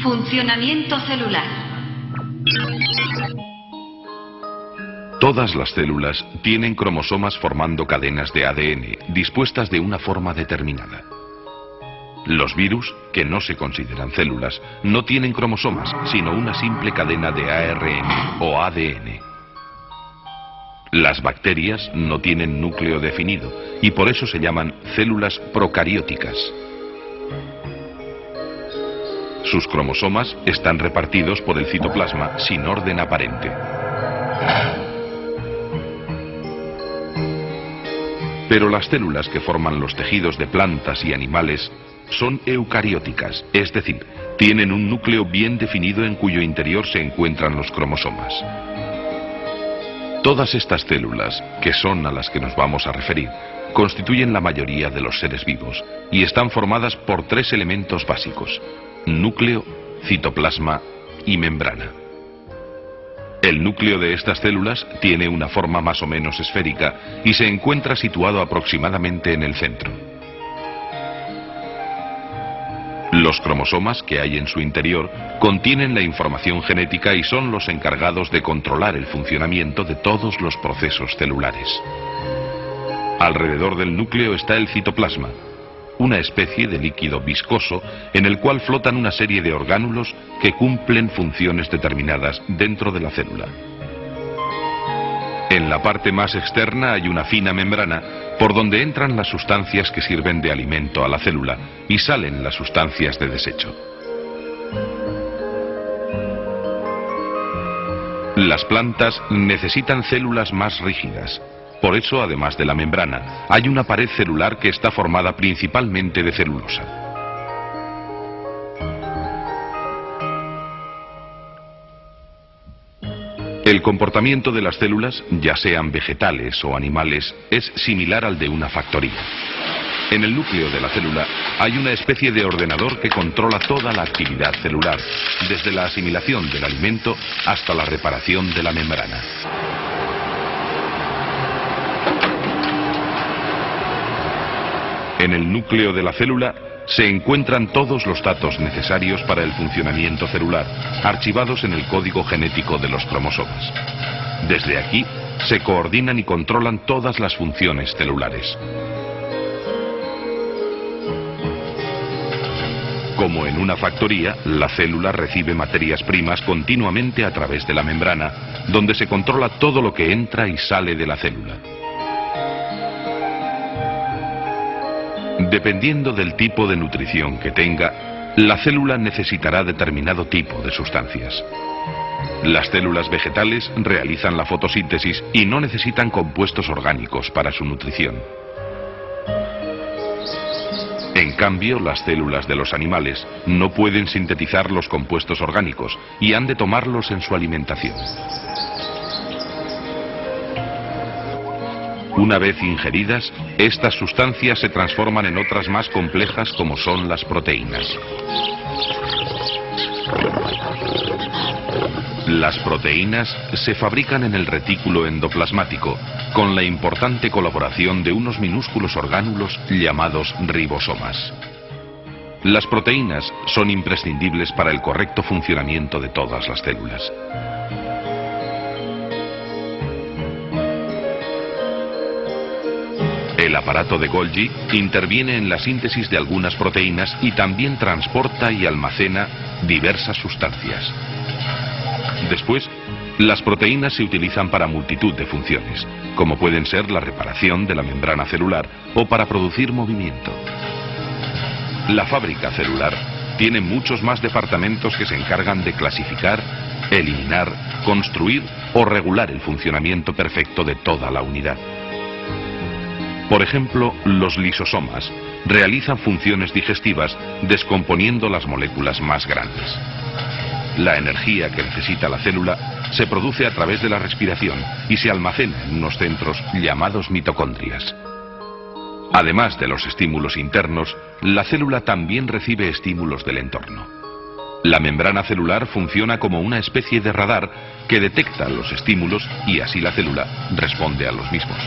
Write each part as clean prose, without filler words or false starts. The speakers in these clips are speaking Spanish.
Funcionamiento celular. Todas las células tienen cromosomas formando cadenas de ADN dispuestas de una forma determinada. Los virus, que no se consideran células, no tienen cromosomas, sino una simple cadena de ARN o ADN. Las bacterias no tienen núcleo definido y por eso se llaman células procarióticas. Sus cromosomas están repartidos por el citoplasma sin orden aparente. Pero las células que forman los tejidos de plantas y animales son eucarióticas, es decir, tienen un núcleo bien definido en cuyo interior se encuentran los cromosomas. Todas estas células, que son a las que nos vamos a referir, constituyen la mayoría de los seres vivos y están formadas por tres elementos básicos: núcleo, citoplasma y membrana. El núcleo de estas células tiene una forma más o menos esférica y se encuentra situado aproximadamente en el centro. Los cromosomas que hay en su interior contienen la información genética y son los encargados de controlar el funcionamiento de todos los procesos celulares. Alrededor del núcleo está el citoplasma, una especie de líquido viscoso en el cual flotan una serie de orgánulos que cumplen funciones determinadas dentro de la célula. En la parte más externa hay una fina membrana por donde entran las sustancias que sirven de alimento a la célula y salen las sustancias de desecho. Las plantas necesitan células más rígidas. Por eso, además de la membrana, hay una pared celular que está formada principalmente de celulosa. El comportamiento de las células, ya sean vegetales o animales, es similar al de una factoría. En el núcleo de la célula hay una especie de ordenador que controla toda la actividad celular, desde la asimilación del alimento hasta la reparación de la membrana. En el núcleo de la célula se encuentran todos los datos necesarios para el funcionamiento celular, archivados en el código genético de los cromosomas. Desde aquí se coordinan y controlan todas las funciones celulares. Como en una factoría, la célula recibe materias primas continuamente a través de la membrana, donde se controla todo lo que entra y sale de la célula. Dependiendo del tipo de nutrición que tenga, la célula necesitará determinado tipo de sustancias. Las células vegetales realizan la fotosíntesis y no necesitan compuestos orgánicos para su nutrición. En cambio, las células de los animales no pueden sintetizar los compuestos orgánicos y han de tomarlos en su alimentación. Una vez ingeridas, estas sustancias se transforman en otras más complejas como son las proteínas. Las proteínas se fabrican en el retículo endoplasmático con la importante colaboración de unos minúsculos orgánulos llamados ribosomas. Las proteínas son imprescindibles para el correcto funcionamiento de todas las células. El aparato de Golgi interviene en la síntesis de algunas proteínas y también transporta y almacena diversas sustancias. Después, las proteínas se utilizan para multitud de funciones, como pueden ser la reparación de la membrana celular o para producir movimiento. La fábrica celular tiene muchos más departamentos que se encargan de clasificar, eliminar, construir o regular el funcionamiento perfecto de toda la unidad. Por ejemplo, los lisosomas realizan funciones digestivas descomponiendo las moléculas más grandes. La energía que necesita la célula se produce a través de la respiración y se almacena en unos centros llamados mitocondrias. Además de los estímulos internos, la célula también recibe estímulos del entorno. La membrana celular funciona como una especie de radar que detecta los estímulos y así la célula responde a los mismos.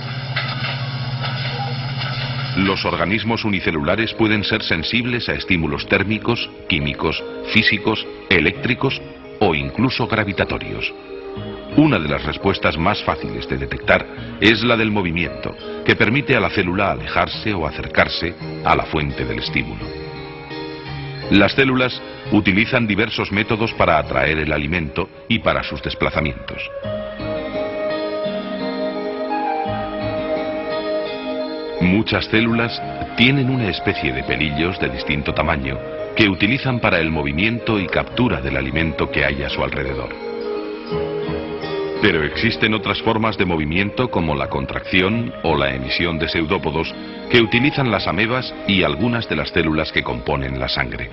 Los organismos unicelulares pueden ser sensibles a estímulos térmicos, químicos, físicos, eléctricos o incluso gravitatorios. Una de las respuestas más fáciles de detectar es la del movimiento, que permite a la célula alejarse o acercarse a la fuente del estímulo. Las células utilizan diversos métodos para atraer el alimento y para sus desplazamientos. Muchas células tienen una especie de pelillos de distinto tamaño que utilizan para el movimiento y captura del alimento que hay a su alrededor. Pero existen otras formas de movimiento como la contracción o la emisión de pseudópodos que utilizan las amebas y algunas de las células que componen la sangre.